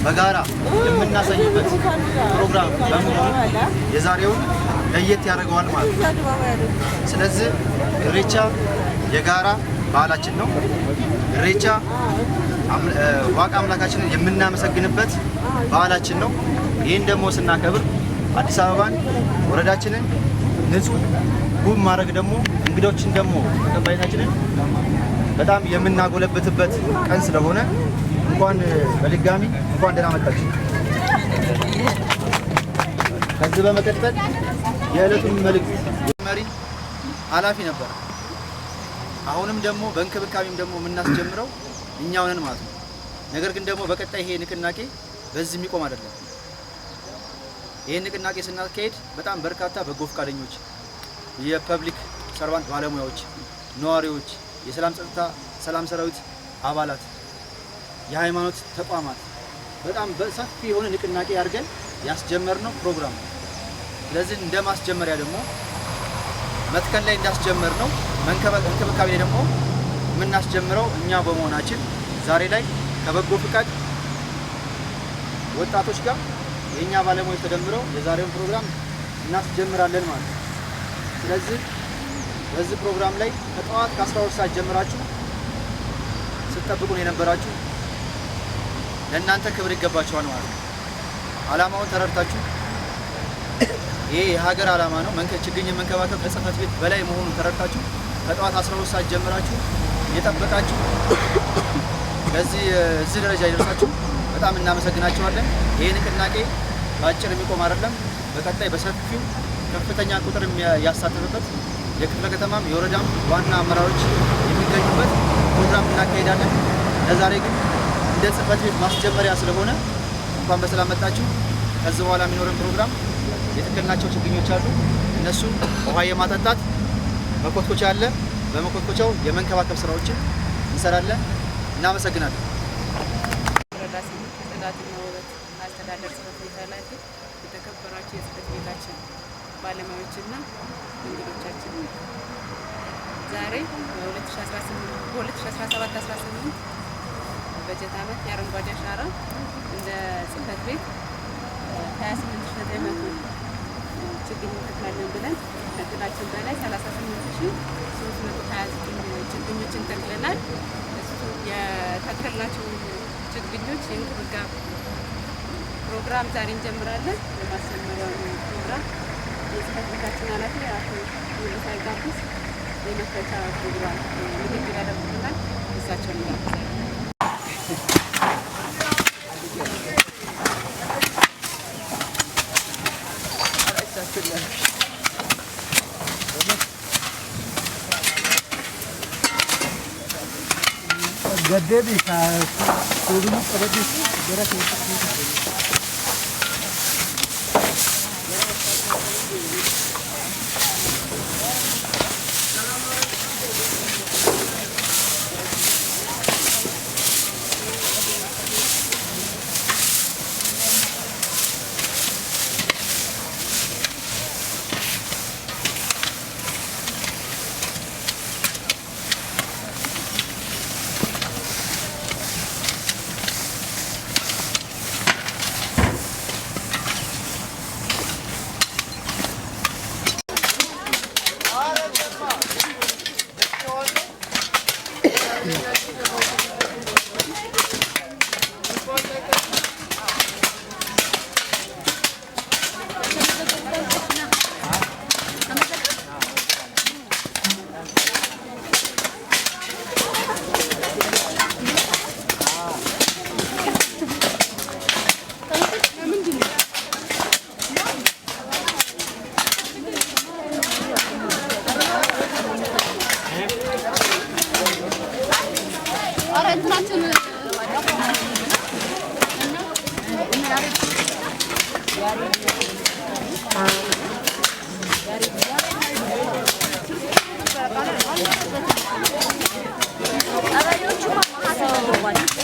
በጋራ የምናሳይበት ፕሮግራም በመሆኑ የዛሬውን ለየት ያደርገዋል ማለት ነው። ስለዚህ ኢሬቻ የጋራ ባህላችን ነው። ኢሬቻ ዋቃ አምላካችንን የምናመሰግንበት ባህላችን ነው። ይህን ደግሞ ስናከብር አዲስ አበባን ወረዳችንን ንጹህ ውብ ማድረግ ደግሞ እንግዶችን ደግሞ ተቀባይነታችንን በጣም የምናጎለብትበት ቀን ስለሆነ እንኳን በድጋሚ እንኳን ደህና መጣችሁ። ከዚህ በመቀጠል የዕለቱን መልእክት መሪ ኃላፊ ነበር። አሁንም ደግሞ በእንክብካቤም ደግሞ የምናስጀምረው እኛው ነን ማለት ነው። ነገር ግን ደግሞ በቀጣይ ይሄ ንቅናቄ በዚህ የሚቆም አይደለም። ይሄን ንቅናቄ ስናካሄድ በጣም በርካታ በጎ ፈቃደኞች፣ የፐብሊክ ሰርቫንት ባለሙያዎች፣ ነዋሪዎች፣ የሰላም ጸጥታ ሰላም ሰራዊት አባላት፣ የሃይማኖት ተቋማት በጣም በሰፊ የሆነ ንቅናቄ አድርገን ያስጀመርነው ፕሮግራም ነው። ስለዚህ እንደ ማስጀመሪያ ደግሞ መትከል ላይ እንዳስጀመርነው እንክብካቤ ደግሞ የምናስጀምረው እኛ በመሆናችን ዛሬ ላይ ከበጎ ፍቃድ ወጣቶች ጋር የኛ ባለሙያዎች ተደምረው የዛሬውን ፕሮግራም እናስጀምራለን ማለት ነው። ስለዚህ በዚህ ፕሮግራም ላይ ከጠዋት ከ12 ሰዓት ጀምራችሁ ስትጠብቁን የነበራችሁ ለእናንተ ክብር ይገባችኋል ማለት ነው። ዓላማውን ተረድታችሁ ይሄ የሀገር ዓላማ ነው። ችግኝ መንከባከብ ከጽህፈት ቤት በላይ መሆኑን ተረድታችሁ ከጠዋት 12 ሰዓት ጀምራችሁ የጠበቃችሁ እዚህ ደረጃ ይደርሳችሁ በጣም እናመሰግናችኋለን። ይሄ ንቅናቄ በአጭር የሚቆም አይደለም። በቀጣይ በሰፊው ከፍተኛ ቁጥር ያሳተፈበት የክፍለ ከተማም የወረዳም ዋና አመራሮች የሚገኙበት ፕሮግራም እናካሄዳለን። ለዛሬ ግን እንደ ጽህፈት ቤት ማስጀመሪያ ስለሆነ እንኳን በሰላም መጣችሁ። ከዚህ በኋላ የሚኖረን ፕሮግራም የተከልናቸው ችግኞች አሉ። እነሱን ውሃ የማጠጣት መኮትኮቻ አለ። በመኮትኮቻው የመንከባከብ ስራዎችን እንሰራለን። እናመሰግናለን። ጽዳትና ውበት አስተዳደር ጽህፈት ቤት ኃላፊ፣ የተከበራችሁ የጽህፈት ቤታችን ባለሙያዎችና እንግዶቻችን ዛሬ በ2017-18 በጀት ዓመት የአረንጓዴ አሻራ እንደ ጽህፈት ቤት 28900 ችግኝ እንተክላለን ብለን ከእቅዳችን በላይ 38329 ችግኞችን ተክለናል። የተከልናቸው ችግኞች የእንክብካቤ ፕሮግራም ዛሬ እንጀምራለን። የማስጀመሪያው ፕሮግራም የጽህፈት ቤታችን ኃላፊ አቶ ሙሉሳይ ጋብስ የመክፈቻ ፕሮግራም ንግግር ያደርጉልናል። እሳቸውን እንጋብዛለን። गद्दे भी कोडिंग कबड्डी जरा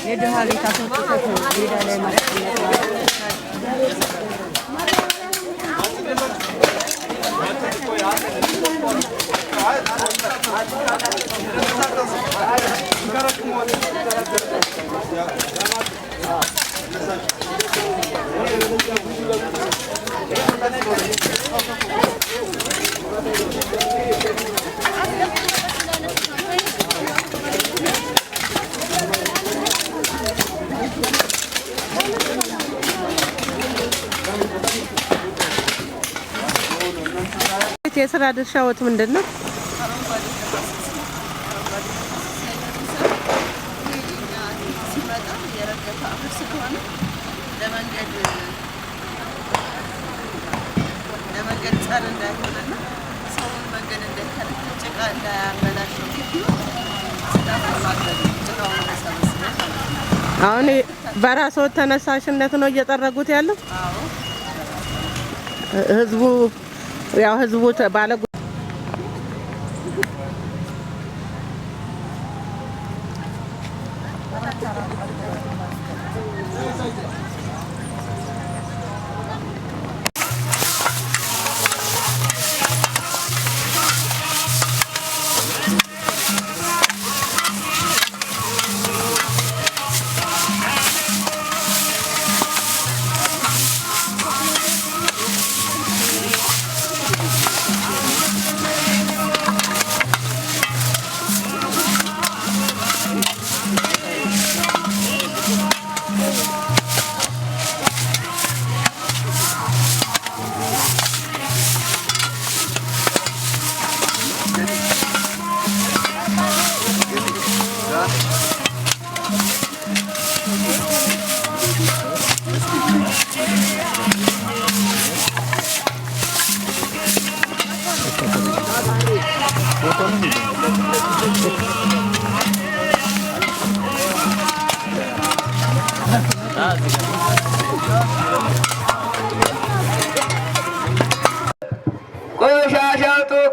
የደሃ ቤት አስወጥተው ሜዳ ላይ ማለት ነው። Gracias. የስራ ድርሻዎት ምንድነው? አሁን በራስዎት ተነሳሽነት ነው እየጠረጉት ያለው? ህዝቡ ያው ህዝቡ ባለ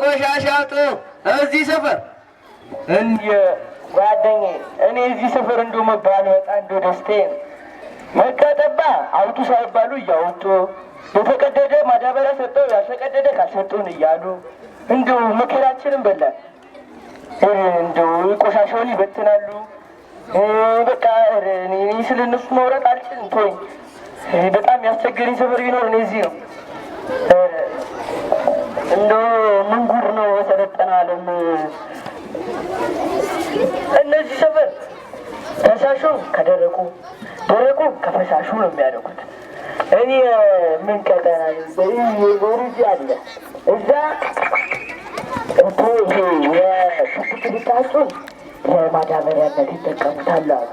ቆሻሻቱ እዚህ ሰፈር እንዴ ጓደኛዬ፣ እኔ እዚህ ሰፈር እንደው መባል በጣም እንደው ደስታዬ ነው። መቀጠባ አውጡ ሳይባሉ እያወጡ የተቀደደ ማዳበሪያ ሰጠው ያልተቀደደ ካልሰጡን እያሉ እንደው መከራችንን በላን። እንደው ቆሻሻውን ይበትናሉ። በቃ እኔ ስለነሱ መውረጥ አልችልም። ተወኝ። በጣም ያስቸገረኝ ሰፈር ቢኖር እኔ እዚህ ነው። እንደው ምን ጉድ ነው በሰለጠነ ዓለም እነዚህ ሰፈር ፈሳሹ ከደረቁ ደረቁ ከፈሳሹ ነው የሚያደርጉት። እኔ ምን ቀጠና ኖሪዚ አለ እዛ እኮ ይሄ የሽኩት ብታጩን ለማዳበሪያነት ይጠቀሙታል አሉ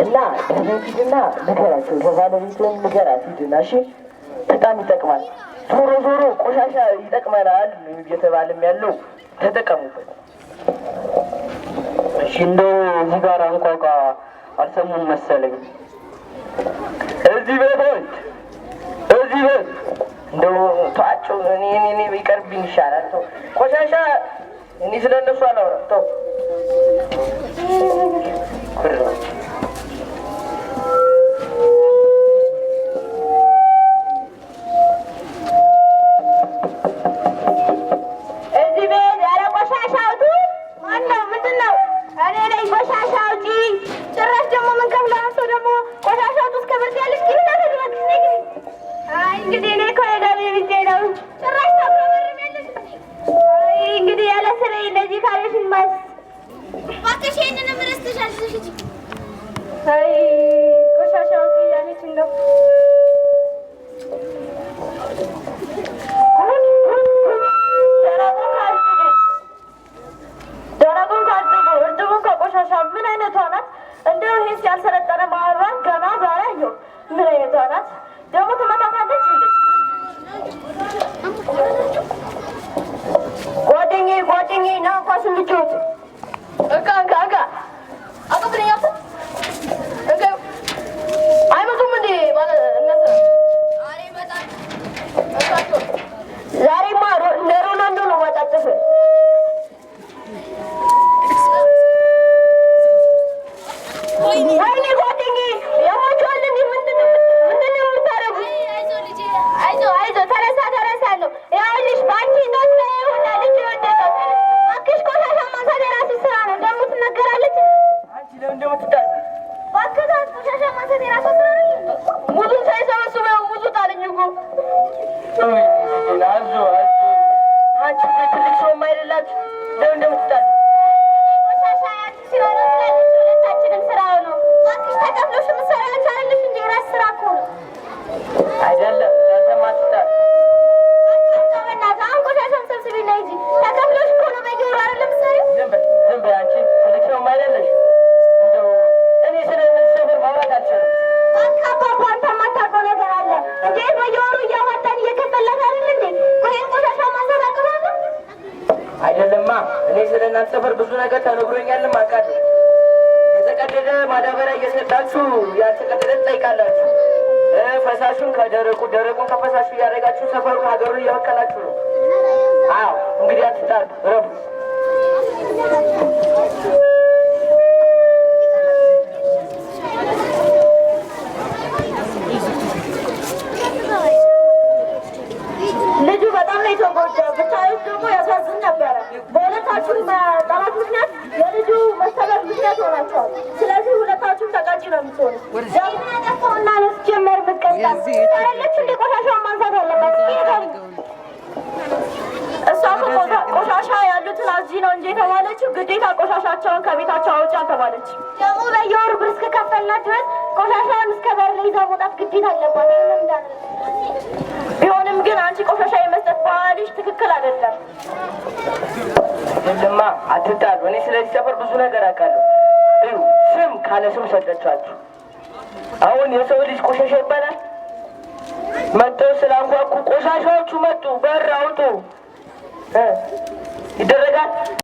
እና ለቤት ሂድና ንገራቸው፣ ለባለቤትም ንገራት ሂድና እሺ፣ በጣም ይጠቅማል። ዞሮ ዞሮ ቆሻሻ ይጠቅመናል እየተባለም ያለው ተጠቀሙበት። እሺ እንደው እዚህ ጋር አንቋቋ አልሰሙም መሰለኝ። እዚህ ቤቶች እዚህ ቤት እንደው ተዋቸው። እኔ ቢቀርብኝ ይሻላል። ተው ቆሻሻ እኔ ስለነሱ አላወራም። ተው Ayzo, እናንተ ሰፈር ብዙ ነገር ተነግሮኛልም አውቃለሁ። የተቀደደ ማዳበሪያ እየሰጣችሁ ያልተቀደደ ትጠይቃላችሁ። ፈሳሹን ከደረቁ ደረቁን ከፈሳሹ እያደረጋችሁ ሰፈሩን ሀገሩን እያበቀላችሁ ነው። አዎ እንግዲህ አትጣሉ፣ ረቡ። ልጁ በጣም ነው የተጎዳው። ብታዩት ደግሞ ያሳዝን ነበረ። በሁለታችሁም ጠላት ምክንያት የልጁ መሰበር ምክንያት ሆናችኋል። ስለዚህ ሁለታችሁም ተቀጭ ነው የምትሆኑት። ደግሞ ያጠፋውና ነው ሲጀመር ምቀጣ ያለች እንደ ቆሻሻውን ማንሳት አለባት። እሷ ቆሻሻ ያሉትን እዚህ ነው እንጂ የተባለችው ግዴታ ቆሻሻቸውን ከቤታቸው አውጪ አልተባለች። ደግሞ በየወሩ ብር እስከከፈልናት ድረስ ቆሻሻውን እስከ በር ላይ ይዛ መውጣት ግዴታ አለባት። ቢሆንም ግን አንቺ ቆሻሻ የመስጠት ባህልሽ ትክክል አይደለም። የለማ አትጣሉ። እኔ ስለዚህ ሰፈር ብዙ ነገር አውቃለሁ። እዩ ስም ካለ ስም ሰጠቻችሁ። አሁን የሰው ልጅ ቆሻሻ ይባላል። መጥተው ስላንኳኩ ቆሻሻዎቹ መጡ በር አውጡ ይደረጋል።